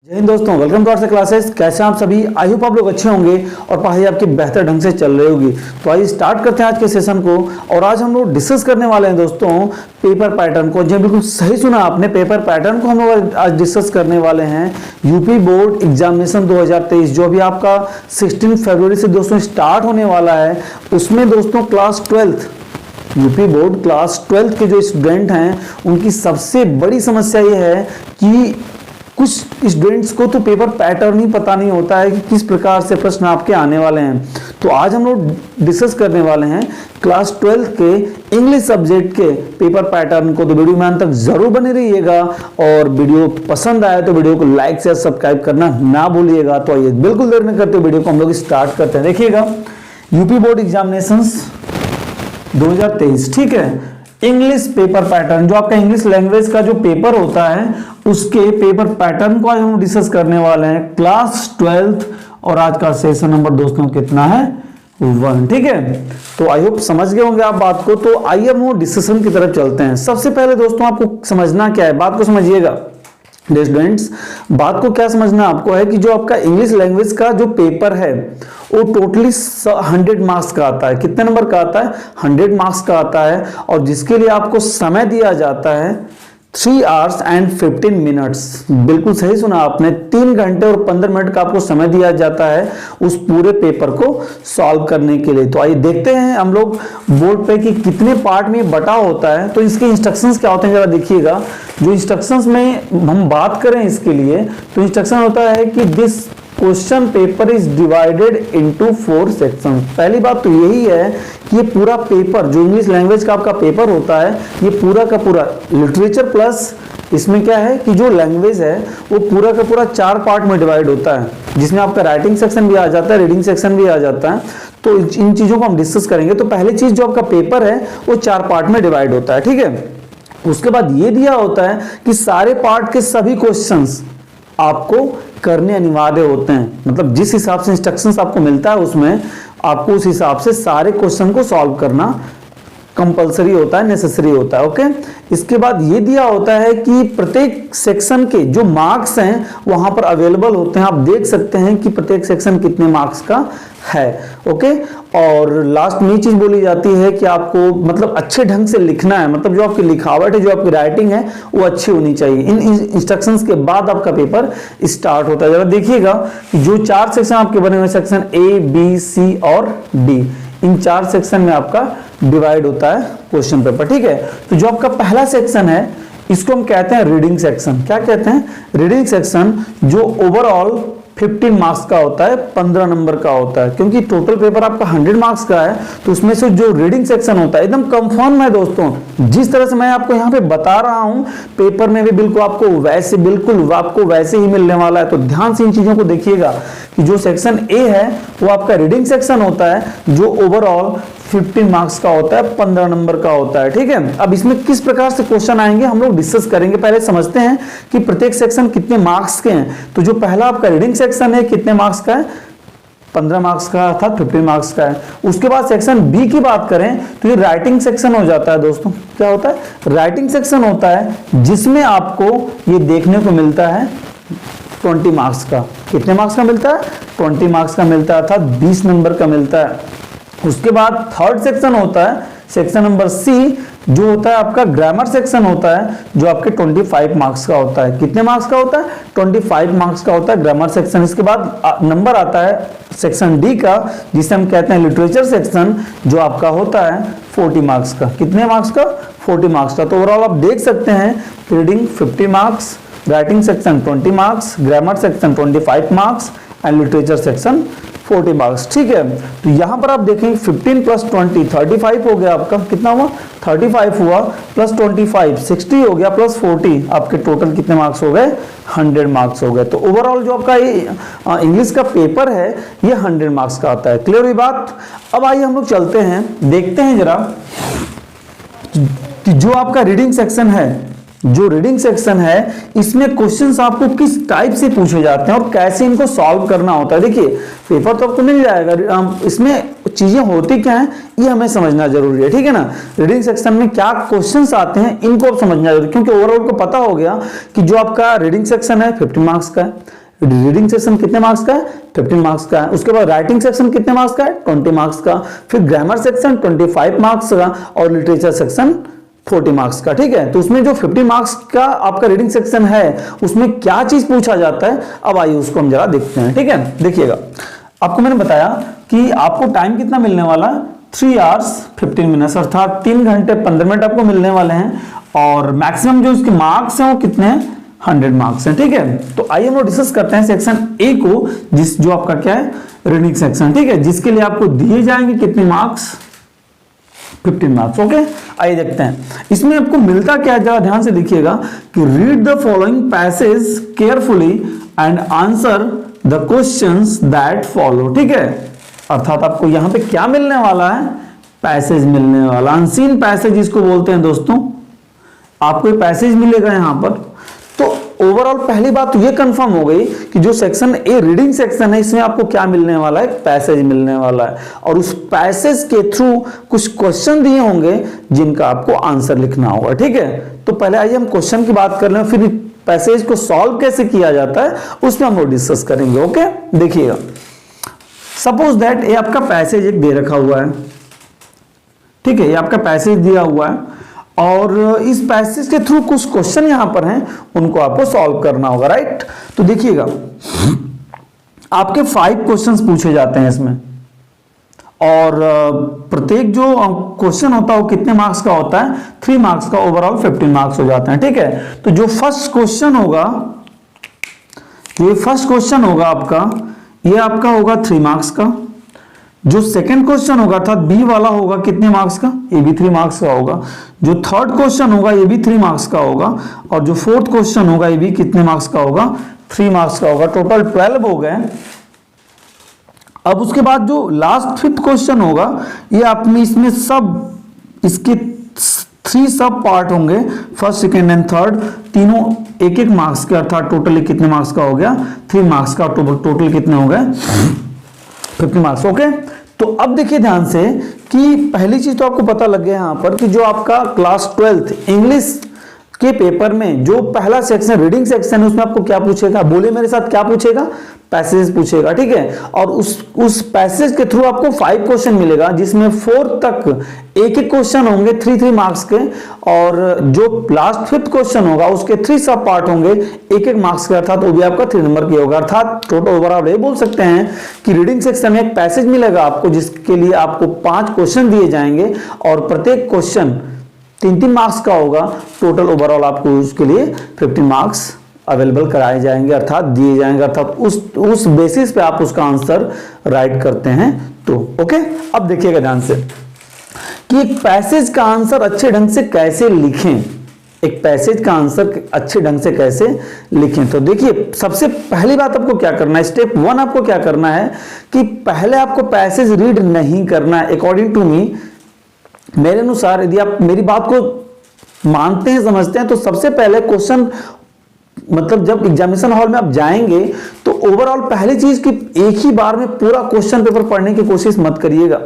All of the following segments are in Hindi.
जय हिंद दोस्तों, वेलकम टू आवर क्लासेस। कैसे हैं आप सभी? आई होप आप लोग अच्छे होंगे और पढ़ाई आपकी बेहतर ढंग से चल रही होगी। तो आइए स्टार्ट करते हैं आज के सेशन को। और आज हम लोग डिस्कस करने वाले हैं दोस्तों पेपर पैटर्न को। जी बिल्कुल सही सुना आपने, पेपर पैटर्न को हम लोग आज डिस्कस करने वाले हैं। यूपी बोर्ड एग्जामिनेशन 2023 जो अभी आपका 16 फरवरी से दोस्तों स्टार्ट होने वाला है, उसमें दोस्तों क्लास 12 यूपी बोर्ड क्लास 12 के जो स्टूडेंट हैं उनकी सबसे बड़ी समस्या ये है कि कुछ स्टूडेंट्स को तो पेपर पैटर्न ही पता नहीं होता है कि किस प्रकार से प्रश्न आपके आने वाले हैं। तो आज हम लोग डिस्कस करने वाले हैं क्लास 12 के इंग्लिश सब्जेक्ट के पेपर पैटर्न को। तो वीडियो में अंत तक जरूर बने रहिएगा और वीडियो पसंद आए तो वीडियो को लाइक शेयर सब्सक्राइब करना ना भूलिएगा। तो आइए बिल्कुल देर न करते वीडियो को हम लोग स्टार्ट करते हैं। देखिएगा, यूपी बोर्ड एग्जामिनेशंस 2023, ठीक है, इंग्लिश पेपर पैटर्न जो आपका इंग्लिश लैंग्वेज का जो पेपर होता है उसके पेपर पैटर्न को आज हम डिस्कस करने वाले हैं क्लास 12। और आज का सेशन नंबर दोस्तों कितना है? 1, ठीक है। तो आई होप समझ गए होंगे आप बात को। तो आइए हम डिस्कशन की तरफ चलते हैं। सबसे पहले दोस्तों आपको समझना क्या है, बात को समझिएगा स्टूडेंट्स। बात को क्या समझना आपको है कि जो आपका इंग्लिश लैंग्वेज का जो पेपर है वो टोटली 100 मार्क्स का आता है। कितने नंबर का आता है? 100 मार्क्स का आता है। और जिसके लिए आपको समय दिया जाता है 3 hours and 15 minutes। बिल्कुल सही सुना आपने, 3 घंटे और 15 मिनट का आपको समय दिया जाता है उस पूरे पेपर को सॉल्व करने के लिए। तो आइए देखते हैं हम लोग बोर्ड पे कि कितने पार्ट में बटा होता है। तो इसके इंस्ट्रक्शंस क्या होते हैं जरा देखिएगा। जो इंस्ट्रक्शंस में हम बात करें इसके लिए तो इंस्ट्रक्शन होता है कि this question paper is divided into 4 section. पहली बात तो यही है कि ये पूरा पेपर जो इंग्लिश लैंग्वेज का आपका पेपर होता है ये पूरा का पूरा लिटरेचर प्लस इसमें क्या है कि जो लैंग्वेज है वो पूरा का पूरा 4 पार्ट में डिवाइड होता है, जिसमें आपका राइटिंग सेक्शन भी आ जाता है, रीडिंग सेक्शन भी आ जाता है। तो इन चीजों को हम डिस्कस करेंगे। तो पहली चीज जो आपका पेपर है वो 4 पार्ट में डिवाइड होता है, ठीक है। उसके बाद ये दिया होता है कि सारे पार्ट के सभी क्वेश्चंस आपको करने अनिवार्य होते हैं। मतलब जिस हिसाब से इंस्ट्रक्शंस आपको मिलता है उसमें आपको उस हिसाब से सारे क्वेश्चन को सॉल्व करना कंपलसरी होता है, नेसेसरी होता है, ओके। इसके बाद ये दिया होता है कि प्रत्येक सेक्शन के जो मार्क्स हैं वहां पर अवेलेबल होते हैं। आप देख सकते हैं कि प्रत्येक सेक्शन कितने मार्क्स का है, ओके। और लास्ट में ये चीज बोली जाती है कि आपको मतलब अच्छे ढंग से लिखना है। मतलब जो आपकी लिखावट है, जो आपकी राइटिंग है वो अच्छी होनी चाहिए। इन इंस्ट्रक्शंस के बाद आपका पेपर स्टार्ट होता है। जरा देखिएगा कि जो 4 सेक्शन आपके बने हुए सेक्शन A, B, C और D, इन 4 सेक्शन में आपका डिवाइड होता है क्वेश्चन पेपर, ठीक है। तो जो आपका पहला सेक्शन है इसको हम कहते हैं रीडिंग सेक्शन। क्या कहते हैं? रीडिंग सेक्शन, जो ओवरऑल 15 मार्क्स का होता है, 15 नंबर का होता है। क्योंकि टोटल पेपर आपका 100 मार्क्स का है तो उसमें से जो रीडिंग सेक्शन होता है एकदम कंफर्म है दोस्तों। जिस तरह से मैं आपको यहाँ पे बता रहा हूँ पेपर में भी बिल्कुल आपको वैसे ही मिलने वाला है। तो ध्यान से इन चीजों को देखिएगा कि जो सेक्शन ए है वो आपका रीडिंग सेक्शन होता है जो ओवरऑल 15 मार्क्स का होता है, 15 नंबर का होता है, ठीक है। अब इसमें किस प्रकार से क्वेश्चन आएंगे हम लोग डिस्कस करेंगे। पहले समझते हैं कि प्रत्येक सेक्शन कितने मार्क्स के हैं। तो जो पहला आपका रीडिंग सेक्शन है कितने मार्क्स का है? 15 मार्क्स का अर्थात 15 मार्क्स का है। उसके बाद सेक्शन बी की बात करें तो ये राइटिंग सेक्शन हो जाता है दोस्तों। क्या होता है? राइटिंग सेक्शन होता है जिसमें आपको ये देखने को मिलता है 20 मार्क्स का। कितने मार्क्स का मिलता है? 20 मार्क्स का मिलता है, अर्थात 20 नंबर का मिलता है। उसके बाद थर्ड सेक्शन होता है सेक्शन नंबर सी, जो होता है आपका ग्रामर सेक्शन होता है जो आपके 25 मार्क्स का होता है। कितने मार्क्स का होता है? 25 मार्क्स का होता है ग्रामर सेक्शन। इसके बाद नंबर आता है सेक्शन डी का जिसे हम कहते हैं लिटरेचर सेक्शन, जो आपका होता है 40 मार्क्स का। कितने मार्क्स का? 40 मार्क्स का। तो ओवरऑल आप देख सकते हैं reading 50 marks, writing section 20 marks, grammar section 25 marks and literature section 40 marks, ठीक है। तो यहां पर आप देखेंगे 15 प्लस 20 35 हो गया आपका। कितना हुआ? 35 हुआ प्लस 25 60 हो गया प्लस 40 आपके टोटल कितने मार्क्स हो गए? 100 मार्क्स हो गए। तो ओवरऑल जो आपका ये इंग्लिश का पेपर है ये 100 मार्क्स का आता है। क्लियर हुई बात? अब आइए हम लोग चलते हैं, देखते हैं जरा कि जो आपका रीडिंग सेक्शन है, जो रीडिंग सेक्शन है इसमें क्वेश्चंस आपको किस टाइप से पूछे जाते हैं और कैसे इनको सॉल्व करना होता है। देखिए पेपर तो आपको मिल जाएगा, इसमें चीजें होती क्या है ये हमें समझना जरूरी है, ठीक है ना। रीडिंग सेक्शन में क्या क्वेश्चंस आते हैं इनको आप समझना जरूरी, क्योंकि ओवरऑल को पता हो गया कि जो आपका रीडिंग सेक्शन है 15 मार्क्स का है। रीडिंग सेक्शन कितने मार्क्स का है? 15 मार्क्स का है। उसके बाद राइटिंग सेक्शन कितने मार्क्स का है? 20 मार्क्स का। फिर ग्रामर सेक्शन 25 मार्क्स का और लिटरेचर सेक्शन 40 मार्क्स का, ठीक है। तो उसमें जो 50 मार्क्स का आपका रीडिंग सेक्शन है उसमें क्या चीज पूछा जाता है, अब आइए उसको हम जरा देखते हैं, ठीक है। देखिएगा, आपको मैंने बताया कि आपको टाइम कितना मिलने वाला है, 3 hours 15 minutes, अर्थात 3 घंटे 15 मिनट आपको मिलने वाले हैं। और मैक्सिमम जो इसके मार्क्स हैं वो कितने हैं? 100 मार्क्स हैं, ठीक है। तो आइए हम लोग डिस्कस करते हैं सेक्शन ए को, जो आपका क्या है, रीडिंग सेक्शन, ठीक है, जिसके लिए आपको दिए जाएंगे कितने मार्क्स? 15 marks, okay. आइए देखते हैं इसमें आपको मिलता क्या है, जरा ध्यान से देखिएगा कि read the following passage carefully and answer the questions that follow, ठीक है। अर्थात आपको यहां पे क्या मिलने वाला है? पैसेज मिलने वाला, अनसीन पैसेज इसको बोलते हैं दोस्तों। आपको ये पैसेज मिलेगा यहां पर। तो ओवरऑल पहली बात तो ये कंफर्म हो गई कि जो सेक्शन ए रीडिंग सेक्शन है इसमें आपको क्या मिलने वाला है? पैसेज मिलने वाला है, और उस पैसेज के थ्रू कुछ क्वेश्चन दिए होंगे जिनका आपको आंसर लिखना होगा, ठीक है। तो पहले आइए हम क्वेश्चन की बात कर लें, फिर पैसेज को सॉल्व कैसे किया जाता है उसमें हम लोग डिस्कस करेंगे, ओके। देखिएगा, सपोज दैट ये आपका पैसेज एक दे रखा हुआ है, ठीक है, ये आपका पैसेज दिया हुआ है और इस पैसेज के थ्रू कुछ क्वेश्चन यहां पर हैं, उनको आपको सॉल्व करना होगा, राइट। तो देखिएगा, आपके 5 क्वेश्चंस पूछे जाते हैं इसमें, और प्रत्येक जो क्वेश्चन होता है वो कितने मार्क्स का होता है? 3 मार्क्स का। ओवरऑल 15 मार्क्स हो जाते हैं, ठीक है। तो जो फर्स्ट क्वेश्चन होगा, ये फर्स्ट क्वेश्चन होगा आपका, ये आपका होगा 3 मार्क्स का। जो सेकंड क्वेश्चन होगा अर्थात बी वाला होगा कितने मार्क्स का? ये भी 3 मार्क्स का होगा। जो थर्ड क्वेश्चन होगा ये भी 3 मार्क्स का होगा, और जो फोर्थ क्वेश्चन होगा ये भी कितने मार्क्स का होगा? 3 मार्क्स का होगा। टोटल 12 हो गए। अब उसके बाद जो लास्ट 5th क्वेश्चन होगा, ये आप में इसमें सब इसके 3 सब पार्ट होंगे, फर्स्ट सेकेंड एंड थर्ड, तीनों 1-1 मार्क्स के, अर्थात टोटली कितने मार्क्स का हो गया? 3 मार्क्स का। टोटल कितने हो गए? 50 मार्क्स, ओके। तो अब देखिए ध्यान से कि पहली चीज तो आपको पता लग गया यहां पर कि जो आपका क्लास 12th इंग्लिश के पेपर में जो पहला सेक्शन रीडिंग सेक्शन है उसमें आपको क्या पूछेगा? बोले मेरे साथ, क्या पूछेगा? पैसेज पूछेगा, ठीक है। और उस पैसेज के थ्रू आपको 5 क्वेश्चन मिलेगा, जिसमें 4 तक 1-1 क्वेश्चन होंगे 3-3 मार्क्स के, और जो लास्ट 5th क्वेश्चन होगा उसके 3 सब पार्ट होंगे 1-1 मार्क्स के, अर्थात वो भी आपका 3 नंबर की होगा। अर्थात टोटल ओवरऑल ये बोल सकते हैं कि रीडिंग सेक्शन में एक पैसेज मिलेगा आपको, जिसके लिए आपको 5 क्वेश्चन दिए जाएंगे और प्रत्येक क्वेश्चन 3-3 मार्क्स का होगा। टोटल ओवरऑल आपको उसके लिए 50 मार्क्स अवेलेबल कराए जाएंगे, अर्थात दिए जाएंगे, अर्थात उस बेसिस पे आप उसका आंसर राइट करते हैं तो, ओके। अब देखिएगा ध्यान से कि एक पैसेज का आंसर अच्छे ढंग से कैसे लिखें, एक पैसेज का आंसर अच्छे ढंग से कैसे लिखें। तो देखिए, सबसे पहली बात आपको क्या करना है, स्टेप 1 आपको क्या करना है कि पहले आपको पैसेज रीड नहीं करना है। अकॉर्डिंग टू मी, मेरे अनुसार यदि आप मेरी बात को मानते हैं, समझते हैं, तो सबसे पहले क्वेश्चन, मतलब जब एग्जामिनेशन हॉल में आप जाएंगे तो ओवरऑल पहली चीज कि एक ही बार में पूरा क्वेश्चन पेपर पढ़ने की कोशिश मत करिएगा।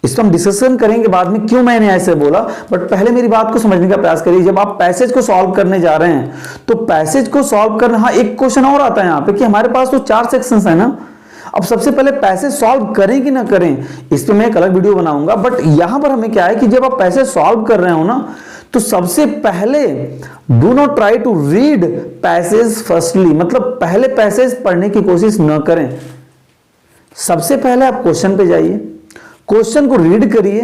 इसको हम डिस्कशन करेंगे बाद में क्यों मैंने ऐसे बोला, बट पहले मेरी बात को समझने का प्रयास करिए। जब आप पैसेज को सॉल्व करने जा रहे हैं तो पैसेज को सॉल्व करना, हाँ एक क्वेश्चन और आता है यहाँ पे कि हमारे पास तो 4 सेक्शंस है ना। अब सबसे पहले पैसेज सॉल्व करें कि ना करें इस पे मैं एक अलग वीडियो बनाऊंगा, बट यहां पर हमें क्या है कि जब आप पैसेज सॉल्व कर रहे हो ना, तो सबसे पहले do not try to read passage firstly, मतलब पहले पैसेज पढ़ने की कोशिश न करें। सबसे पहले आप क्वेश्चन पे जाइए, क्वेश्चन को रीड करिए,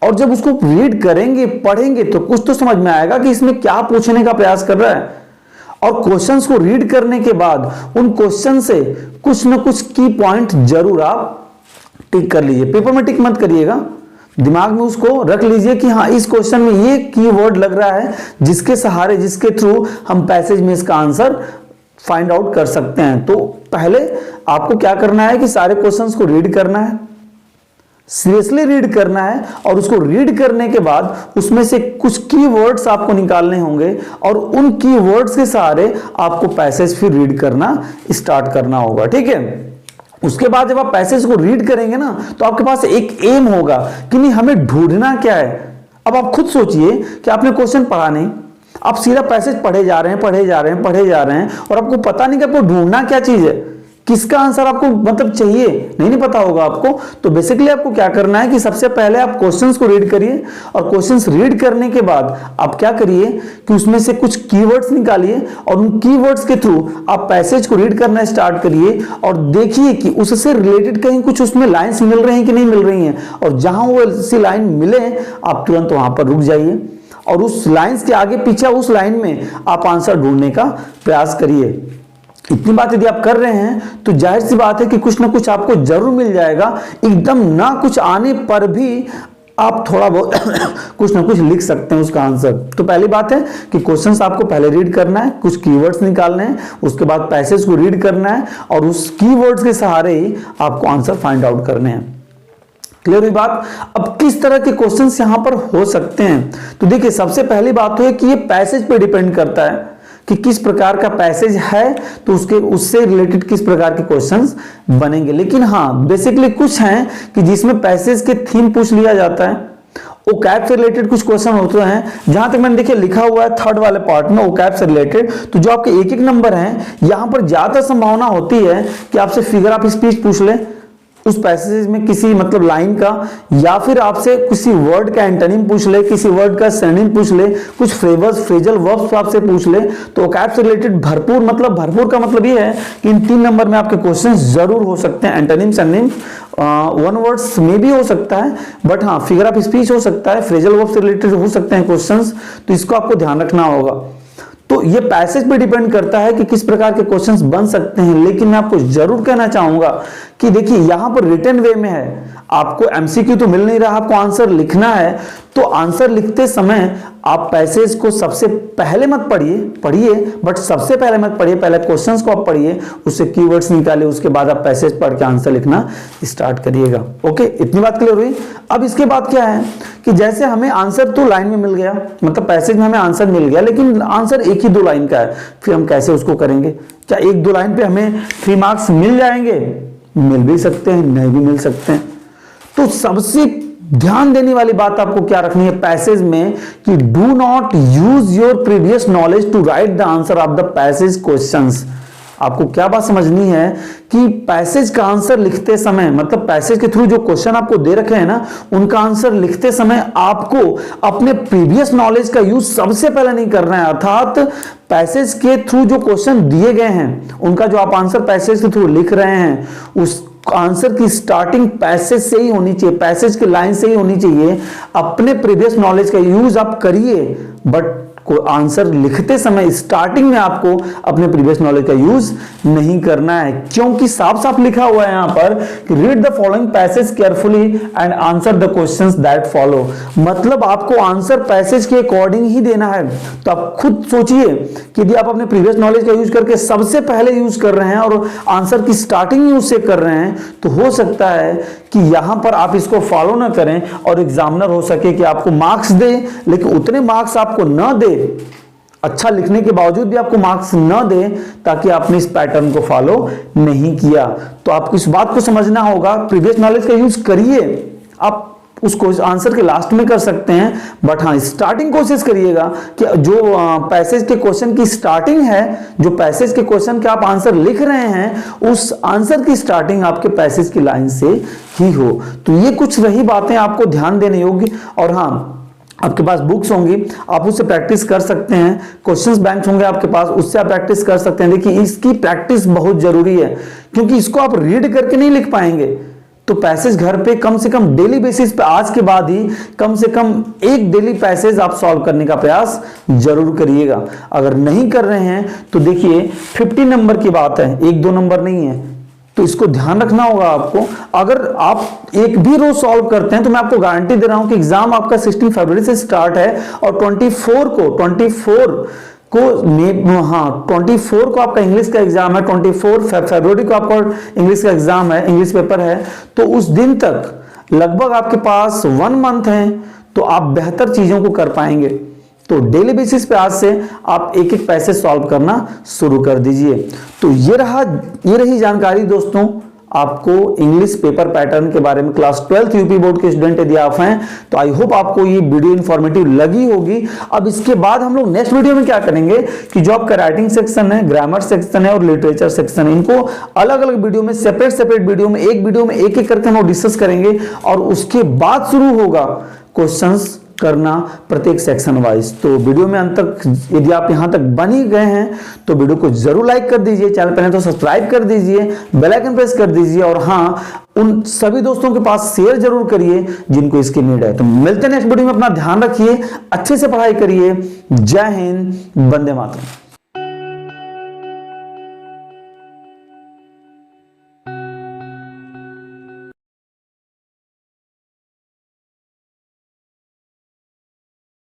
और जब उसको रीड करेंगे, पढ़ेंगे, तो कुछ तो समझ में आएगा कि इसमें क्या पूछने का प्रयास कर रहा है। और क्वेश्चंस को रीड करने के बाद उन क्वेश्चन से कुछ न कुछ की पॉइंट जरूर आप टिक कर लीजिए। पेपर में टिक मत करिएगा, दिमाग में उसको रख लीजिए कि हाँ इस क्वेश्चन में ये कीवर्ड लग रहा है जिसके सहारे, जिसके थ्रू हम पैसेज में इसका आंसर फाइंड आउट कर सकते हैं। तो पहले आपको क्या करना है कि सारे क्वेश्चंस को रीड करना है, सीरियसली रीड करना है, और उसको रीड करने के बाद उसमें से कुछ कीवर्ड्स आपको निकालने होंगे, और उन कीवर्ड्स के सहारे आपको पैसेज फिर रीड करना स्टार्ट करना होगा, ठीक है। उसके बाद जब आप पैसेज को रीड करेंगे ना, तो आपके पास एक एम होगा कि नहीं हमें ढूंढना क्या है। अब आप खुद सोचिए कि आपने क्वेश्चन पढ़ा नहीं, आप सीधा पैसेज पढ़े जा रहे हैं, पढ़े जा रहे हैं, पढ़े जा रहे हैं, और आपको पता नहीं कि आपको ढूंढना क्या चीज है, किसका आंसर आपको मतलब चाहिए, नहीं पता होगा आपको। तो बेसिकली आपको क्या करना है कि सबसे पहले आप क्वेश्चंस को रीड करिए, और क्वेश्चंस रीड करने के बाद आप क्या करिए कि उसमें से कुछ कीवर्ड्स निकालिए, और उन कीवर्ड्स के थ्रू आप पैसेज को रीड करना स्टार्ट करिए, और देखिए कि उससे रिलेटेड कहीं कुछ उसमें लाइन्स मिल रही हैं कि नहीं मिल रही हैं, और जहां वो ऐसी लाइन मिले आप तुरंत वहां पर रुक जाइए, और उस लाइन्स के आगे पीछे उस लाइन में आप आंसर ढूंढने का प्रयास करिए। इतनी बात यदि आप कर रहे हैं तो जाहिर सी बात है कि कुछ ना कुछ आपको जरूर मिल जाएगा। एकदम ना कुछ आने पर भी आप थोड़ा बहुत कुछ ना कुछ लिख सकते हैं उसका आंसर। तो पहली बात है कि क्वेश्चंस आपको पहले रीड करना है, कुछ कीवर्ड्स निकालने हैं, उसके बाद पैसेज को रीड करना है, और उस कीवर्ड्स के सहारे ही आपको आंसर फाइंड आउट करने हैं। क्लियर हुई बात। अब किस तरह के क्वेश्चंस यहां पर हो सकते हैं, तो देखिए सबसे पहली बात तो है कि ये पैसेज पे डिपेंड करता है कि किस प्रकार का पैसेज है, तो उससे रिलेटेड किस प्रकार के क्वेश्चंस बनेंगे। लेकिन हाँ बेसिकली कुछ हैं कि जिसमें पैसेज के थीम पूछ लिया जाता है, ओकैब से रिलेटेड कुछ क्वेश्चन होते हैं। जहां तक मैंने देखिए लिखा हुआ है थर्ड वाले पार्ट में ओकैब से रिलेटेड, तो जो आपके एक एक नंबर हैं यहां पर ज्यादा संभावना होती है कि आपसे फिगर ऑफ स्पीच पूछ ले उस पैसेज में किसी मतलब लाइन का, या फिर आपसे किसी वर्ड का एंटोनिम पूछ ले, किसी वर्ड का सिनोनिम पूछ ले, कुछ फ्रेजल वर्ब्स आपसे पूछ ले। तो ओकैब से रिलेटेड भरपूर का मतलब ये है कि इन 3 नंबर में आपके क्वेश्चंस जरूर हो सकते हैं। एंटोनिम सिनोनिम वन वर्ड्स में भी हो सकता है, बट हाँ फिगर ऑफ स्पीच हो सकता है, फ्रेजल वर्ब से रिलेटेड हो सकते हैं क्वेश्चंस, तो इसको आपको ध्यान रखना होगा। तो ये पैसेज पे डिपेंड करता है कि किस प्रकार के क्वेश्चंस बन सकते हैं। लेकिन मैं आपको जरूर कहना चाहूंगा कि देखिए यहां पर रिटन वे में है, आपको एमसीक्यू तो मिल नहीं रहा, आपको आंसर लिखना है। तो आंसर लिखते समय आप पैसेज को सबसे पहले मत पढ़िए बट सबसे पहले मत पढ़िए, पहले क्वेश्चंस को आप पढ़िए, उससे कीवर्ड्स निकालिए, उसके बाद आप पैसेज पढ़ के आंसर लिखना स्टार्ट करिएगा। ओके, इतनी बात क्लियर हुई। अब इसके बाद क्या है कि जैसे हमें आंसर तो लाइन में मिल गया, मतलब पैसेज में हमें आंसर मिल गया, लेकिन आंसर एक ही 2 लाइन का है, फिर हम कैसे उसको करेंगे? क्या 1-2 लाइन पे हमें 3 मार्क्स मिल जाएंगे? मिल भी सकते हैं, नहीं भी मिल सकते हैं। तो सबसे ध्यान देने वाली बात आपको क्या रखनी है पैसेज में कि do not use your previous knowledge to write the answer of the passage questions. आपको क्या बात समझनी है कि पैसेज का आंसर लिखते समय, मतलब पैसेज के थ्रू जो क्वेश्चन आपको दे रखे हैं ना, उनका आंसर लिखते समय आपको अपने प्रीवियस नॉलेज का यूज सबसे पहले नहीं करना है। अर्थात पैसेज के थ्रू जो क्वेश्चन दिए गए हैं उनका जो आप आंसर पैसेज के थ्रू लिख रहे हैं, उस आंसर की स्टार्टिंग पैसेज से ही होनी चाहिए, पैसेज की लाइन से ही होनी चाहिए। अपने प्रीवियस नॉलेज का यूज आप करिए, बट को आंसर लिखते समय स्टार्टिंग में आपको अपने प्रीवियस नॉलेज का यूज नहीं करना है, क्योंकि साफ साफ लिखा हुआ है यहां पर कि read the following passage carefully and answer the questions that follow. मतलब आपको आंसर पैसेज के अकॉर्डिंग ही देना है। तो आप खुद सोचिए कि यदि आप अपने प्रीवियस नॉलेज का यूज करके सबसे पहले यूज कर रहे हैं और आंसर की स्टार्टिंग यूज से कर रहे हैं, तो हो सकता है कि यहां पर आप इसको फॉलो ना करें और एग्जामिनर हो सके कि आपको मार्क्स दे, लेकिन उतने मार्क्स आपको ना दे, अच्छा लिखने के बावजूद भी आपको मार्क्स न दे, ताकि आपने इस पैटर्न को फॉलो नहीं किया। तो आपको इस बात को समझना होगा, प्रीवियस नॉलेज का यूज करिए, आप उसको आंसर के लास्ट में कर सकते हैं, बट हाँ स्टार्टिंग कोशिश करिएगा कि जो पैसेज के क्वेश्चन की स्टार्टिंग है, जो पैसेज के क्वेश्चन के आप आंसर लिख रहे हैं, उस आंसर की स्टार्टिंग आपके पैसेज की लाइन से ही हो। तो ये कुछ रही बातें आपको ध्यान देने योग्य। और हाँ, आपके पास बुक्स होंगी, आप उससे प्रैक्टिस कर सकते हैं, क्वेश्चंस बैंक होंगे आपके पास, उससे आप प्रैक्टिस कर सकते हैं। देखिए इसकी प्रैक्टिस बहुत जरूरी है, क्योंकि इसको आप रीड करके नहीं लिख पाएंगे। तो पैसेज घर पे कम से कम डेली बेसिस पे, आज के बाद ही कम से कम 1 डेली पैसेज आप सॉल्व करने का प्रयास जरूर करिएगा। अगर नहीं कर रहे हैं तो देखिए 50 नंबर की बात है, 1-2 नंबर नहीं है, तो इसको ध्यान रखना होगा आपको। अगर आप एक भी रोज सॉल्व करते हैं तो मैं आपको गारंटी दे रहा हूं कि एग्जाम आपका 16 फरवरी से स्टार्ट है और 24 को आपका इंग्लिश का एग्जाम है, 24 फरवरी को आपका इंग्लिश का एग्जाम है, इंग्लिश पेपर है। तो उस दिन तक लगभग आपके पास 1 मंथ है, तो आप बेहतर चीजों को कर पाएंगे। तो डेली बेसिस पे आज से आप एक एक पैसेज सॉल्व करना शुरू कर दीजिए। तो ये रही जानकारी दोस्तों। आपको इंग्लिश पेपर पैटर्न के बारे में क्लास 12th यूपी बोर्ड के स्टूडेंट यदि आप हैं तो आई होप आपको ये वीडियो इंफॉर्मेटिव लगी होगी। अब इसके बाद हम लोग नेक्स्ट वीडियो में क्या करेंगे कि जो आपका राइटिंग सेक्शन है, ग्रामर सेक्शन है और लिटरेचर सेक्शन है, इनको अलग अलग वीडियो में सेपरेट वीडियो में एक एक करके हम लोग डिस्कस करेंगे और उसके बाद शुरू होगा क्वेश्चंस करना प्रत्येक सेक्शन वाइज। तो वीडियो में अंत तक यदि आप यहां तक बन ही गए हैं तो वीडियो को जरूर लाइक कर दीजिए, चैनल पर नहीं तो सब्सक्राइब कर दीजिए, बेल आइकन प्रेस कर दीजिए और हाँ, उन सभी दोस्तों के पास शेयर जरूर करिए जिनको इसकी नीड है। तो मिलते हैं नेक्स्ट वीडियो में, अपना ध्यान रखिए, अच्छे से पढ़ाई करिए। जय हिंद, वंदे मातरम।